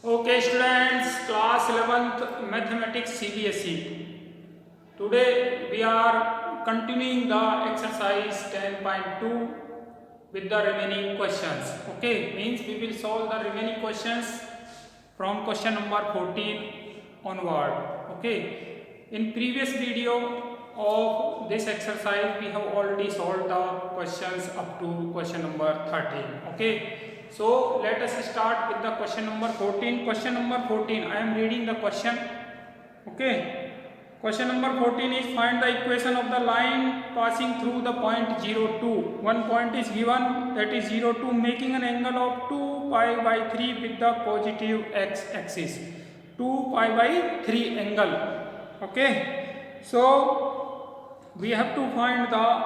Okay, students, class 11th mathematics CBSE. Today we are continuing the exercise 10.2 with the remaining questions. Okay, means we will solve the remaining questions from question number 14 onward. Okay, in previous video of this exercise we have already solved the questions up to question number 13. Okay, so let us start with the question number 14. Question number 14, I am reading the question. Okay, question number 14 is find the equation of the line passing through the point 0, 2. One point is given, that is 0, 2, making an angle of 2 pi by 3 with the positive x axis. 2 pi by 3 angle. Okay, so we have to find the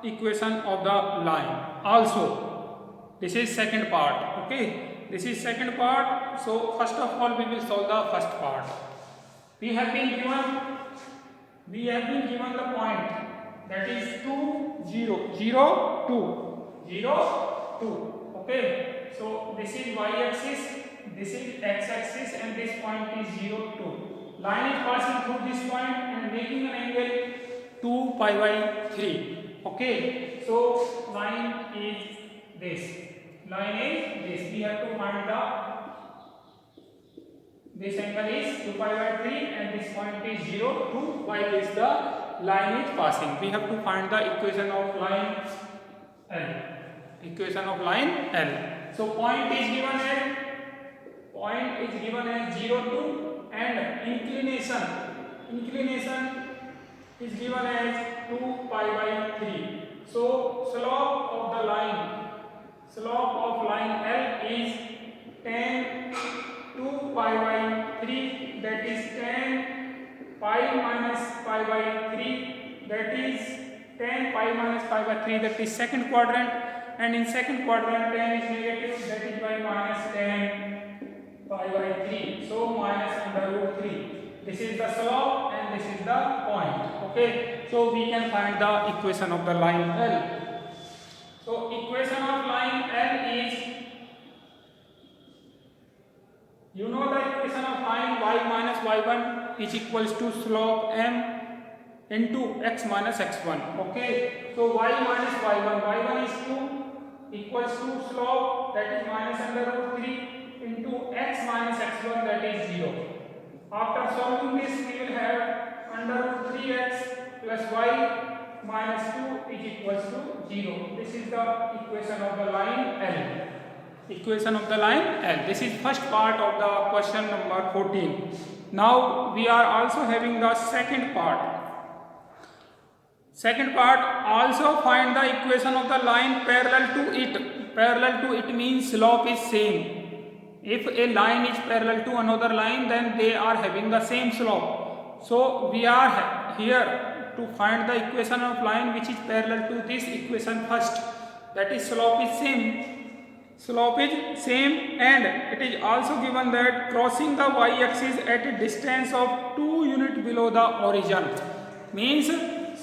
equation of the line. Also, this is second part. Okay, this is second part. So first of all we will solve the first part. We have been given the point, that is 2 0 0 2 0 2. Okay, so this is y axis, this is x axis, and this point is 0 2. Line is passing through this point and making an angle 2 pi by 3. Okay, so line is this. We have to find this angle is 2 pi by 3 and this point is 0 2 while this the line is passing. We have to find the equation of line L. So point is given as 0 2 and inclination is given as 2 pi by 3. So slope of line L is tan 2 pi by 3, that is tan pi minus pi by 3, that is tan pi minus pi by 3, that is second quadrant, and in second quadrant tan is negative, that is by minus tan pi by 3, so minus under root 3. This is the slope and this is the point. Okay, so we can find the equation of the line L. So equation of line L is, you know the equation of line y minus y1 is equals to slope m into x minus x1. Okay, so y minus y1 is 2 equals to slope, that is minus under root 3 into x minus x1, that is 0. After solving this we will have under root 3x plus y minus 2 is equals to 0. This is the equation of the line L. This is first part of the question number 14. Now we are also having the second part. Also find the equation of the line parallel to it. Parallel to it means slope is same. If a line is parallel to another line, then they are having the same slope. So we are here to find the equation of line which is parallel to this equation first, that is slope is same, and it is also given that crossing the y-axis at a distance of 2 units below the origin, means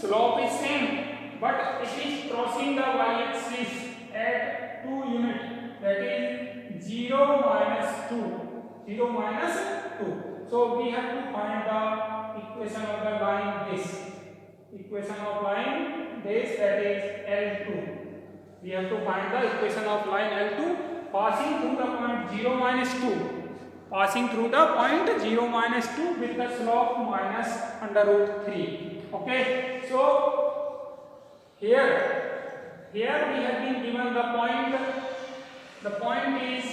slope is same but it is crossing the y-axis at 2 units, that is 0 minus 2. So we have to find the equation of the line that is L2. We have to find the equation of line L2 passing through the point 0 minus 2 with the slope minus under root 3. Okay, so here we have been given the point. The point is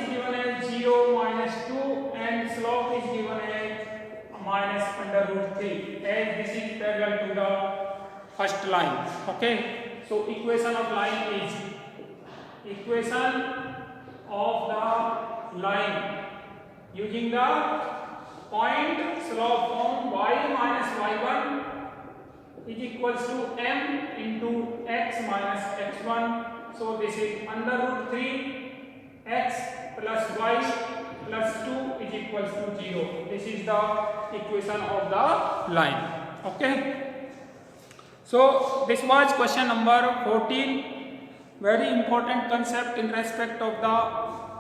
given as 0 minus 2 and slope is given as minus under root 3, as this is parallel to the first line. Okay, so equation of line is using the point slope form y minus y1 is equals to m into x minus x1. So this is under root 3 x plus y plus 2 is equals to 0. This is the equation of the line. Okay, so this was question number 14. very important concept in respect of the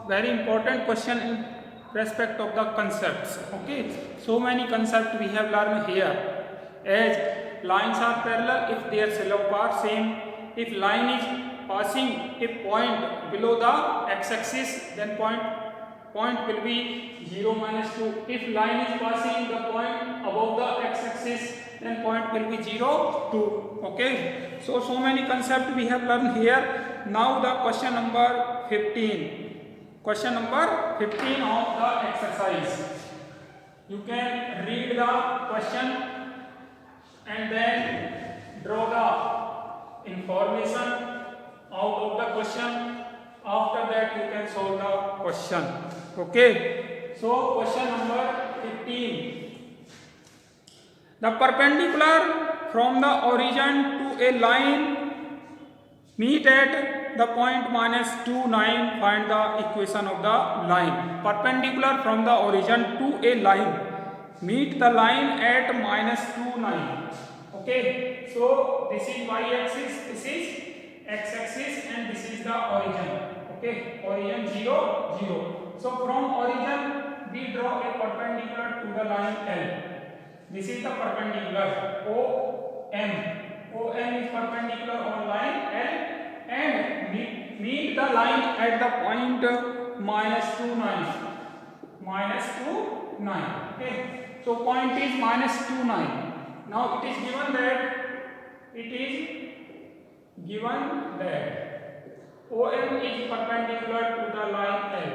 very important question in respect of the concepts. Okay, so many concepts we have learned here, as lines are parallel if their slope are same, if line is passing a point below the x-axis, then point will be 0 minus 2. If line is passing the point above the x-axis, then point will be 0 2. Okay, so many concepts we have learned here. Now the question number 15. Question number 15 of the exercise. You can read the question and then draw the information out of the question. After that you can solve the question. Okay, so question number 15. The perpendicular from the origin to a line meet at the point minus 2 9. Find the equation of the line. Perpendicular from the origin to a line meet the line at minus 2 9. Okay, so this is y-axis, this is x-axis, and this is the origin. Okay, origin 0 0. So from origin we draw a perpendicular to the line L. This is the perpendicular OM. OM is perpendicular on line L and meet the line at the point minus 2 9. Minus 2 9. Okay, so point is minus 2 9. Now it is given that OM is perpendicular to the line L.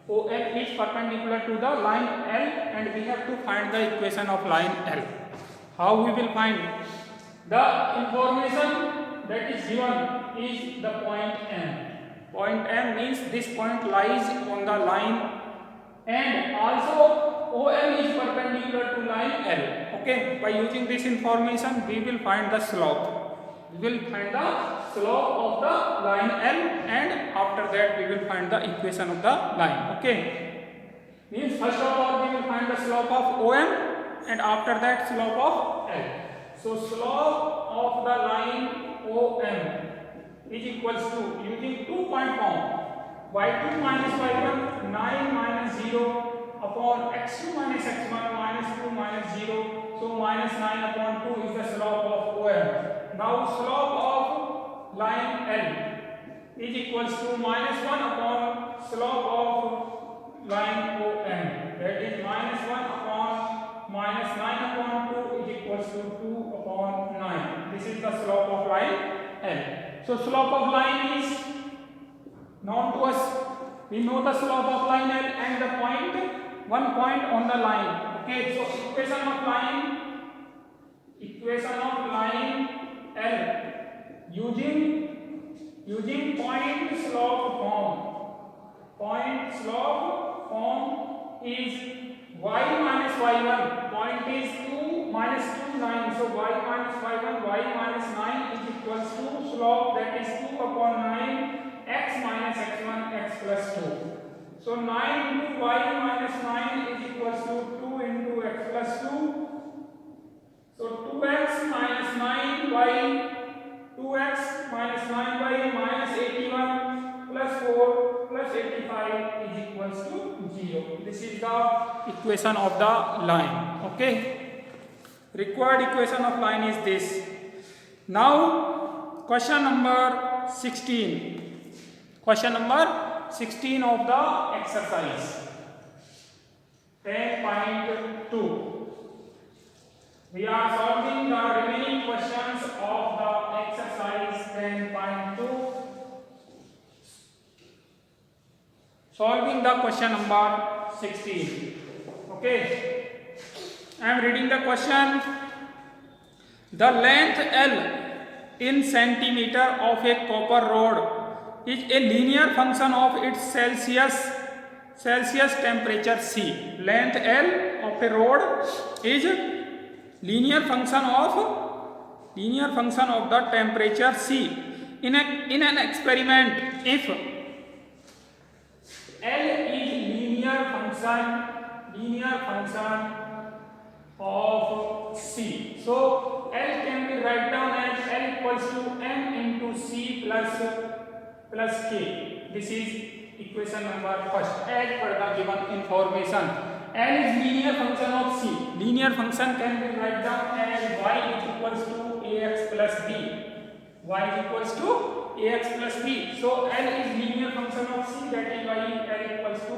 OM is perpendicular to the line L, and we have to find the equation of line L. How we will find? The information that is given is the point M. Point M means this point lies on the line, and also OM is perpendicular to line L. Okay, by using this information we will find the slope. We will find the slope of the line L, and after that we will find the equation of the line. Okay, means first of all we will find the slope of OM, and after that slope of L. So slope of the line OM is equals to, using 2-point form, y2 minus y1 9 minus 0 upon x2 minus x1 minus 2 minus 0. So minus 9 upon 2 is the slope of OM. Now slope of line L is equals to minus 1 upon slope of line OM. That is minus 1 upon minus 9 upon 2 is equals to 2 upon 9. This is the slope of line L. So slope of line is known to us. We know the slope of line L and the point, one point on the line. Okay, so equation of line L using point slope form. Point slope form is y minus y1. Point is 2 minus 2 9. So y minus y1, y minus 9 is equals to slope, that is 2 upon 9 x minus x1 x plus 2. So 9 into y minus 9 is equals to 2 into x plus 2. So 2x minus 9y, 2x minus 9y minus 81 plus 4 plus 85 is equals to 0. This is the equation of the line. Okay, required equation of line is this. Now question number 16. Question number 16 of the exercise 10.2. We are solving the remaining questions of the exercise 10.2. Solving the question number 16. Okay, I am reading the question. The length L in centimeter of a copper rod is a linear function of its Celsius temperature C. Length L of a rod is linear function of the temperature C. In an experiment, if L is linear function of C, so L can be write down as L equals to m into c plus k. This is equation number first as per the given information. L is linear function of c. Linear function can be write down as y is equals to ax plus b. Y is equals to ax plus b. So L is linear function of c, that is y is L equals to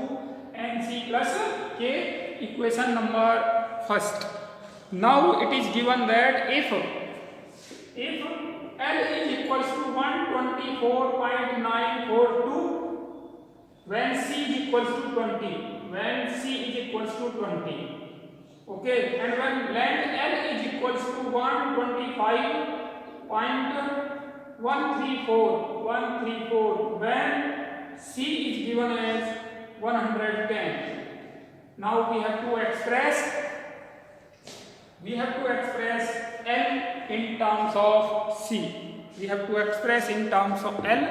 mc plus k. Equation number first. Now it is given that if L is equals to 124.942 when c is equals to 20, when c is equals to 20, okay, and when length L is equals to 125.134 when c is given as 110. Now we have to express L in terms of c. We have to express in terms of L,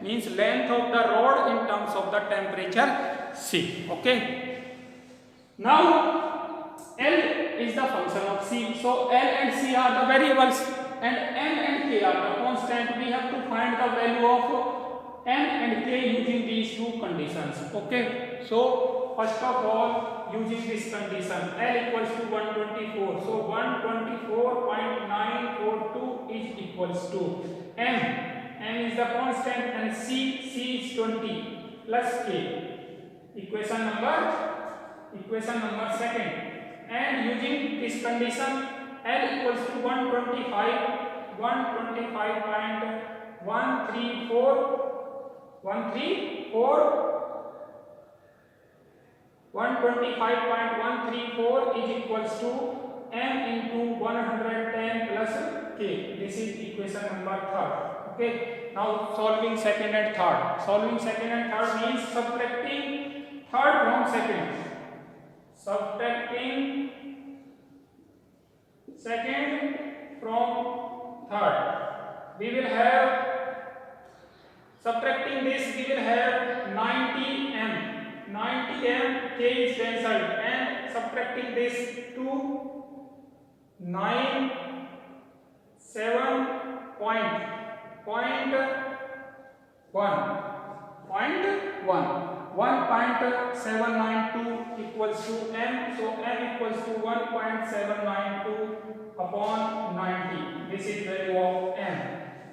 means length of the rod in terms of the temperature c. Okay. Now L is the function of c. So L and c are the variables and m and k are the constant. We have to find the value of m and k using these two conditions. Okay. So first of all, using this condition, L equals to 124. So 124.942 is equals to m. M is the constant and c is 20 plus k. Equation number second. And using this condition, L equals to 125.134 is equals to m into 110 plus k. This is equation number third. Okay. Now solving second and third. Solving second and third means subtracting third from second. Subtracting second from third. We will have, subtracting this, we will have 90m. 90m, k is cancelled, and subtracting this 2, 9, 7, point 1, 1.792 equals to m. So m equals to 1.792 upon 90. This is value of m.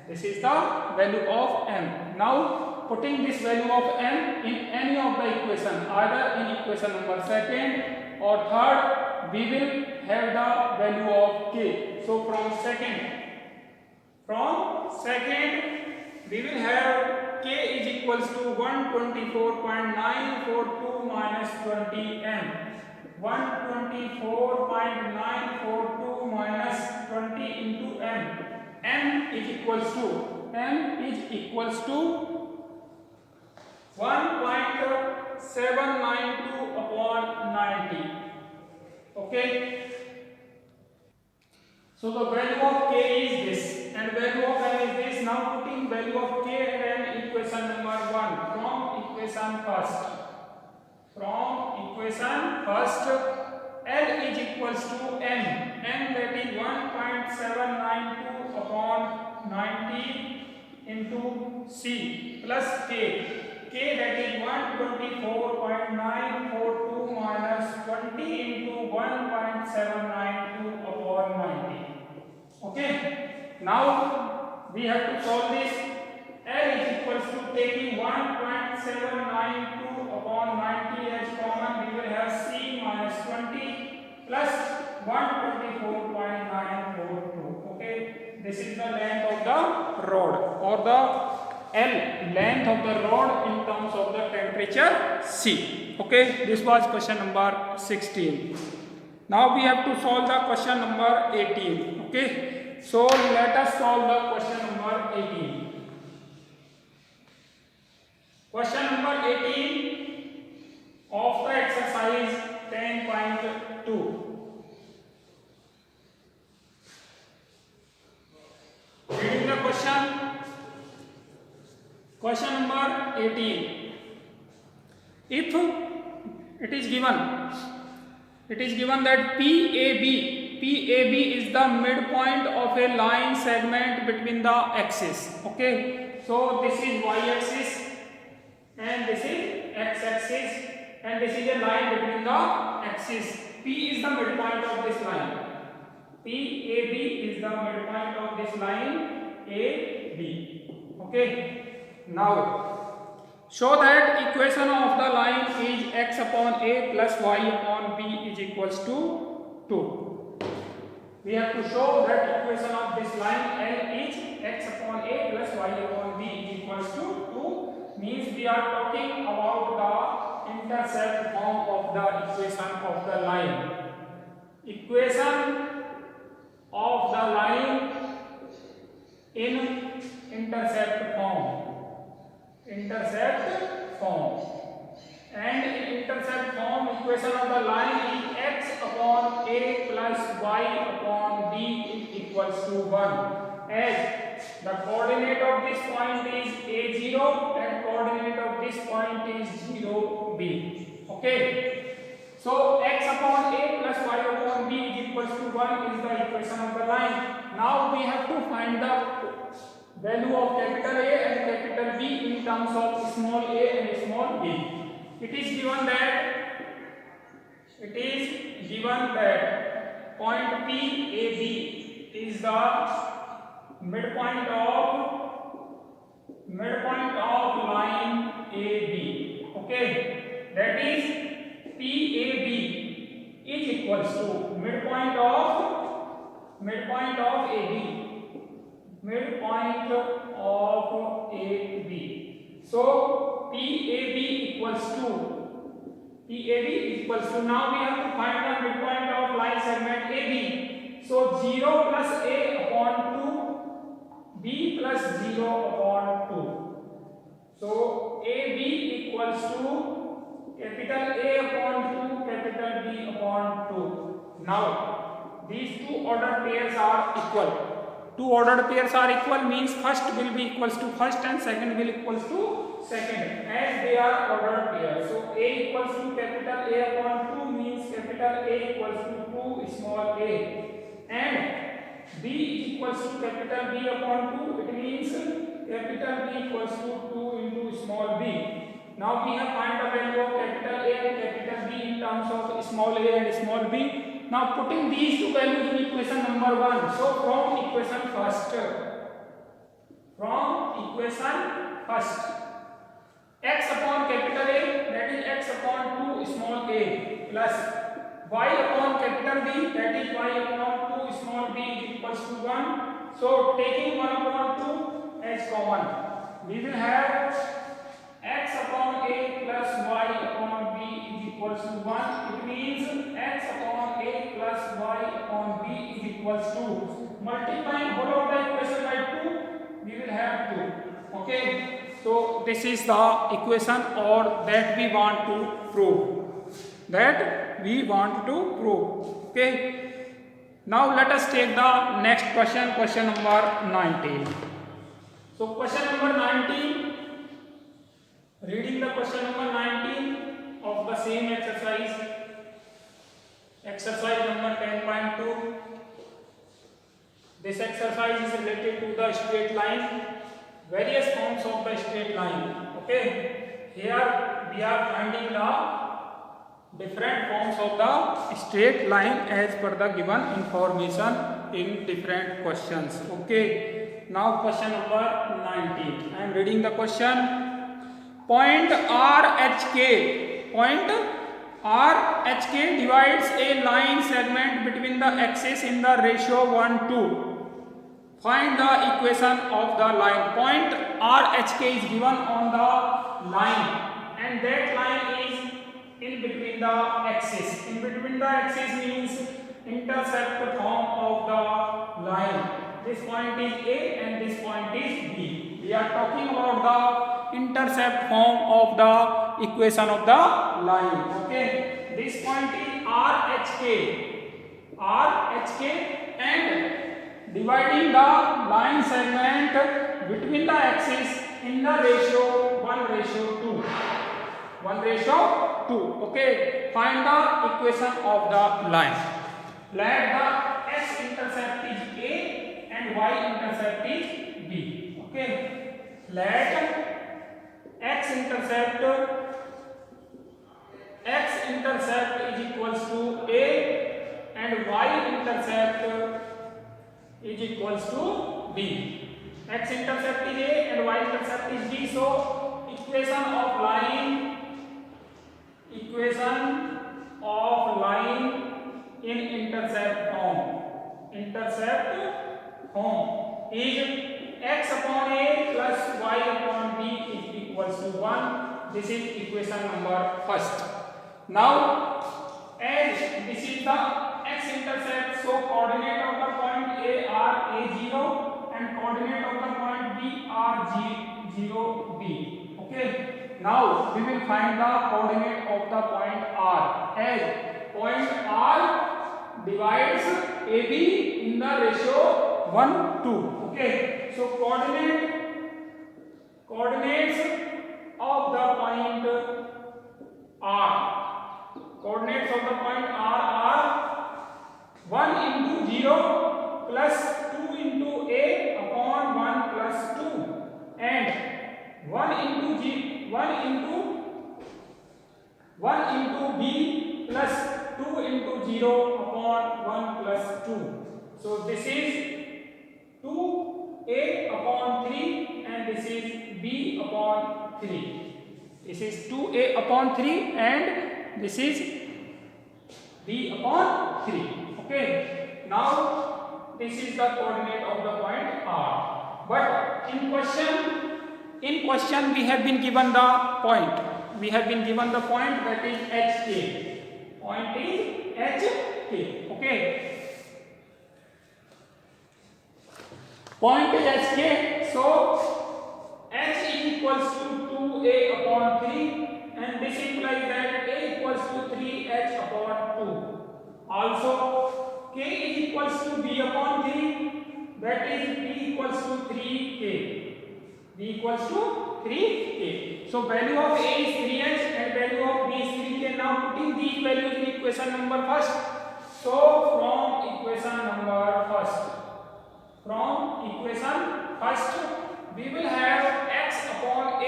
This is the value of m. Now putting this value of m in any of the equation, either in equation number second or third, we will have the value of k. So from second we will have k is equals to 124.942 minus 20m. 124.942 minus 20 into m. M is equals to 1.792 upon 90. Okay. So the value of k is this and value of m is this. Now putting value of k and m in equation number 1 from equation first, L is equals to m. M that is 1.792 upon 90 into c plus k. K that is 124.942 minus 20 into 1.792 upon 90. Okay. Now we have to solve this. L is equals to, taking 1.792 upon 90 as common, we will have c minus 20 plus 124.942. Okay. This is the length of the rod, or the L, length of the rod in terms of the temperature C. Okay, this was question number 16. Now we have to solve the question number 18. Okay, so let us solve the question number 18. Question number 18 of the exercise 10.2. Reading the question. Question number 18. If it is given that PAB PAB is the midpoint of a line segment between the axis. Okay, so this is y-axis and this is x-axis, and this is a line between the axis. P is the midpoint of this line. PAB is the midpoint of this line AB. Okay, now show that equation of the line is x upon a plus y upon b is equals to 2. We have to show that equation of this line L is x upon a plus y upon b is equals to 2. Means we are talking about the intercept form of the equation of the line. Equation of the line in intercept form. Intercept form. And in intercept form, equation of the line is x upon a plus y upon b is equals to 1. As the coordinate of this point is a0 and coordinate of this point is 0b. Okay. So x upon a plus y upon b is equals to 1 is the equation of the line. Now we have to find the value of capital A and capital B in terms of small a and small b. It is given that point PAB is the midpoint of line AB. Okay, that is PAB is equals to midpoint of AB. So PAB equals to, now we have to find the midpoint of line segment AB. So 0 plus a upon 2, b plus 0 upon 2. So AB equals to capital A upon 2, capital B upon 2. Now these two ordered pairs are equal. Two ordered pairs are equal means first will be equals to first and second will equals to second, as they are ordered pairs. So A equals to capital A upon 2 means capital A equals to 2 small a, and B equals to capital B upon 2, it means capital B equals to 2 into small b. Now we have find the value of capital A and capital B in terms of small a and small b. Now putting these two values in equation number 1. So from equation first, x upon capital A, that is x upon 2 small a, plus y upon capital B, that is y upon 2 small b is equals to 1. So taking 1 upon 2 as common, we will have x upon a plus y upon b is equals to 1. It means x upon a plus y upon b is equals to, multiplying whole of the equation by 2, we will have 2. Okay. So this is the equation or that we want to prove. Okay. Now let us take the next question, question number 19. So question number 19, reading the question number 19 of the same exercise number 10.2. This exercise is related to the straight line, various forms of the straight line. Okay, here we are finding the different forms of the straight line as per the given information in different questions. Okay, now question number 19. I am reading the question. Point RHK divides a line segment between the axes in the ratio 1:2. Find the equation of the line. Point RHK is given on the line, and that line is in between the axis. In between the axis means intercept form of the line. This point is A and this point is B. We are talking about the intercept form of the equation of the line. Okay, this point is RHK, and dividing the line segment between the axis in the ratio 1:2. 1:2. Okay, find the equation of the line. Let the and y intercept is b. Okay, let x intercept is equals to a and y intercept is equals to b. X intercept is a and y intercept is b. So equation of line in intercept form is x upon a plus y upon b is equals to 1. This is equation number first. Now as this is the x intercept, so coordinate of the point a are a0 and coordinate of the point b are g0 b. Okay, now we will find the coordinate of the point r, as point r divides AB in the ratio 1:2. Okay, so coordinates of the point R. Coordinates of the point R are 1 into 0 plus 2 into A upon 1 plus 2 and 1 into B plus 2 into 0 upon 1 plus 2. So this is 2A upon 3 and this is B upon 3. This is 2A upon 3 and this is B upon 3. Okay, now this is the coordinate of the point R. But in question we have been given the point. We have been given the point, that is HK. Point is HK. Okay. Point is HK. So H is equals to 2A upon 3 and this implies that A equals to 3H upon 2. Also K is equals to B upon 3, that is B equals to 3K. B equals to 3K. So value of A is 3H and value of B is 3K. Now putting these values in equation number first. So from equation first we will have x upon A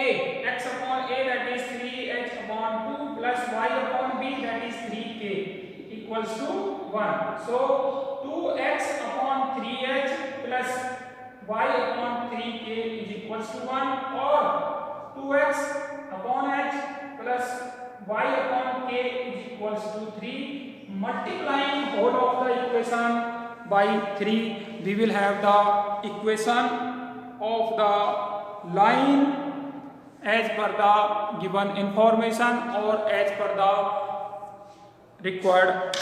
that is 3H upon 2 plus y upon B that is 3K equals to 1. So 2x upon 3H plus y upon 3K is equals to 1, or 2x upon H plus y upon K is equals to 3. Multiplying whole of the equation by 3, we will have the equation of the line as per the given information or as per the required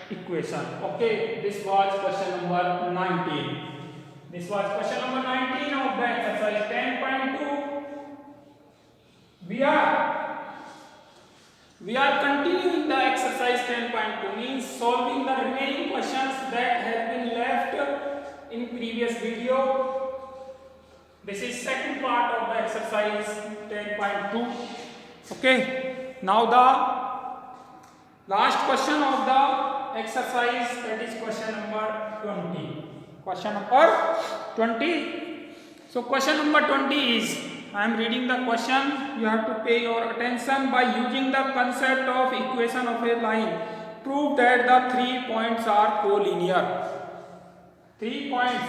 equation. Okay, this was question number 19. This was question number 19 of the exercise 10.2. We are continuing the exercise 10.2, means solving the remaining questions that have been left in previous video. This is second part of the exercise 10.2. Okay, now the last question of the exercise, that is question number 20. Question number 20. So question number 20 is, I am reading the question, you have to pay your attention. By using the concept of equation of a line, prove that the 3 points are collinear. 3 points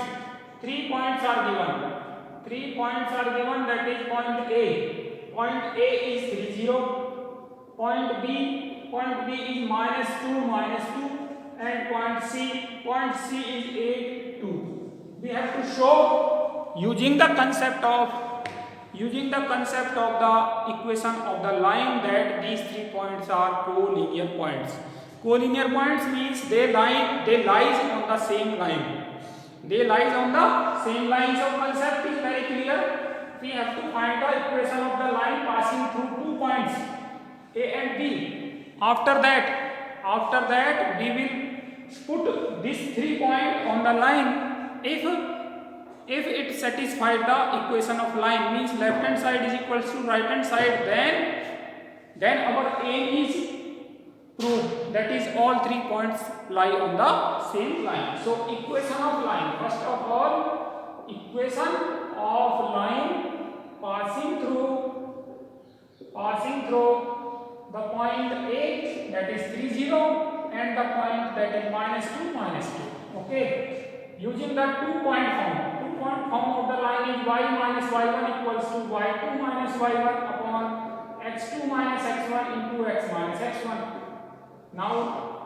are given. 3 points are given, that is point A. Point A is 3, 0. Point B is -2, and point C is 8, 2. We have to show using the concept of the equation of the line that these 3 points are collinear points. Collinear points means they lies on the same line. They lies on the same line. So concept is very clear. We have to find the equation of the line passing through 2 points A and B. After that we will put this 3 point on the line. If it satisfies the equation of line, means left hand side is equals to right hand side, then our aim is prove, that is all 3 points lie on the same line. So equation of line, first of all, equation of line passing through the point A, that is 3 0, and the point that is -2. Okay, using the 2-point form of the line is y minus y1 equals to y2 minus y1 upon x2 minus x1 into x minus x1. Now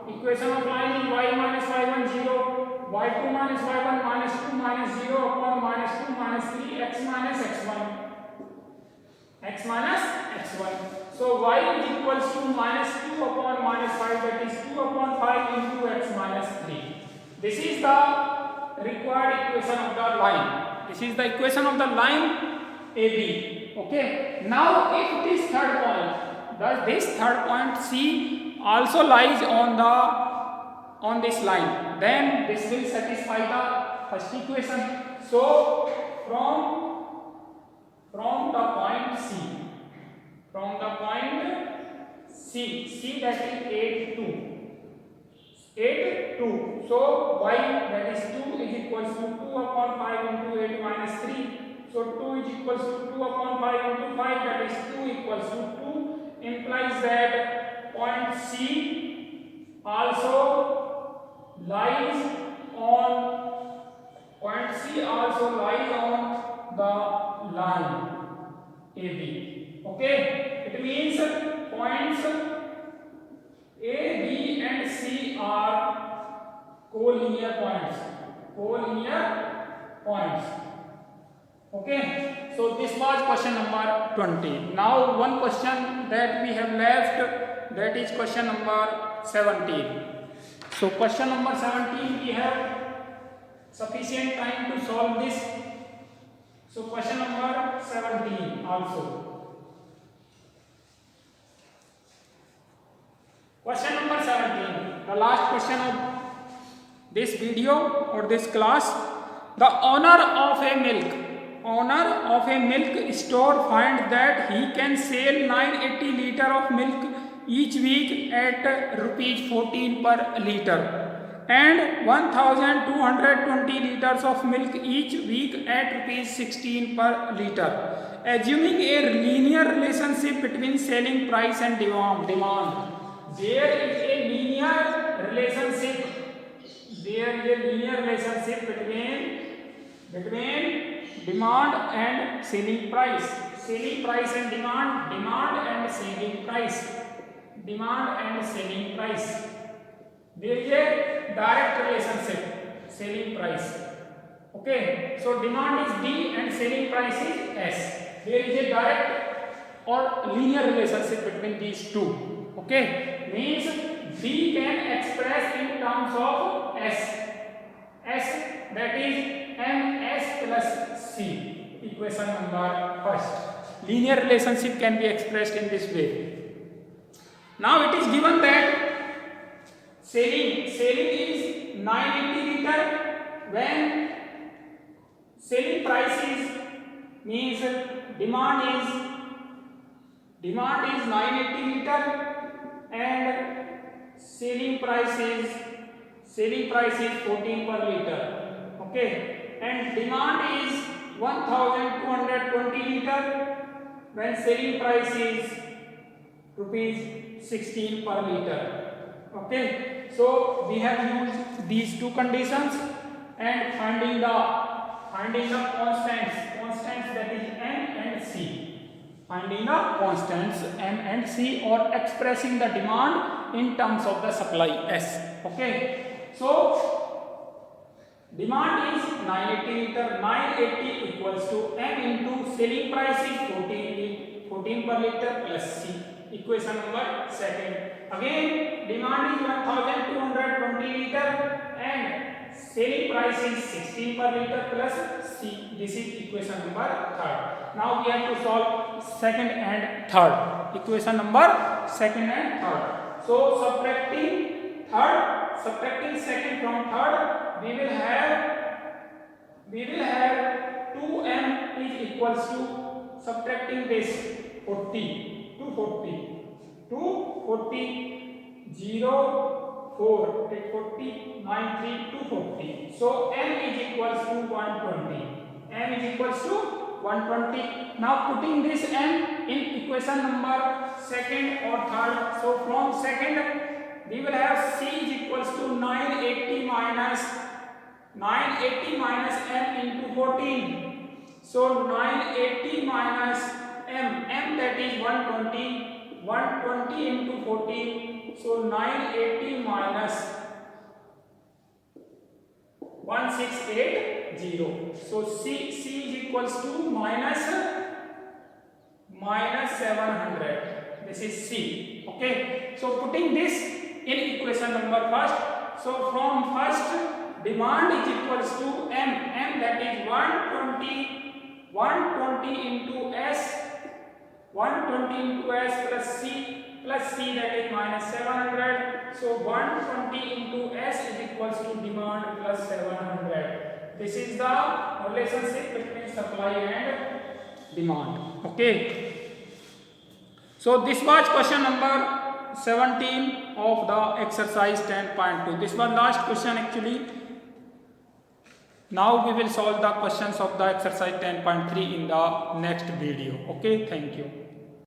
equation of line is y minus y1 0, y2 minus y1 minus 2 minus 0 upon -2 minus 3 x minus x1. So y is equals to -2 upon -5, that is 2 upon 5 into x minus 3. This is the required equation of the line. This is the equation of the line AB. Okay. Now if this third point, this third point C also lies on this line, then this will satisfy the first equation. So from the point C, that is 8 2. So y, that is 2, is equals to 2 upon 5 into 8 minus 3. So 2 is equals to 2 upon 5 into 5, that is 2 equals to 2, implies that point C also lies on the line AB. Okay, it means points A, B and C are collinear points. Okay, so this was question number 20. Now one question that we have left, that is question number 17. So question number 17, we have sufficient time to solve this. So question number 17 also. Question number 17, the last question of this video or this class. The owner of a milk store finds that he can sell 980 liter of milk each week at rupees 14 per liter and 1220 liters of milk each week at rupees 16 per liter. Assuming a linear relationship between selling price and demand. There is a linear relationship between demand and selling price and demand and selling price. There is a direct relationship, selling price. Okay, so demand is D and selling price is S. There is a direct or linear relationship between these two. Okay, means D can express in terms of S, that is MS plus C. Equation number first. Linear relationship can be expressed in this way. Now it is given that selling is 980 liter when selling price is means demand is 980 liter and selling price is 14 per liter. Okay, and demand is 1220 liter when selling price is rupees 16 per liter. Okay, so we have used these two conditions and finding the constants that is M and C. Finding the constants M and C or expressing the demand in terms of the supply S. Okay, so demand is 980 liter. 980 equals to M into selling price is 14 per liter plus C. Equation number second. Again, demand is 1220 liter and selling price is 16 per liter plus C. This is equation number third. Now we have to solve second and third. Equation number second and third. So subtracting second from third, we will have 2M is equals to, subtracting this 40. 0, 4, take 40, 9, 3, 240. So m is equals to 120. M is equals to 120. Now putting this m in equation number second or third. So from second we will have c is equals to 980 minus m into 14. So 980 minus m that is 120. 120 into 14. So 980 minus 1680. So c is equals to minus 700. This is c. Okay. So putting this in equation number first. So from first, demand is equals to m that is 120 into s, 120 into s plus c that is minus 700. So 120 into s is equals to demand plus 700. This is the relationship between supply and demand. Okay. So this was question number 17 of the exercise 10.2. This was last question actually. Now we will solve the questions of the exercise 10.3 in the next video. Okay, thank you.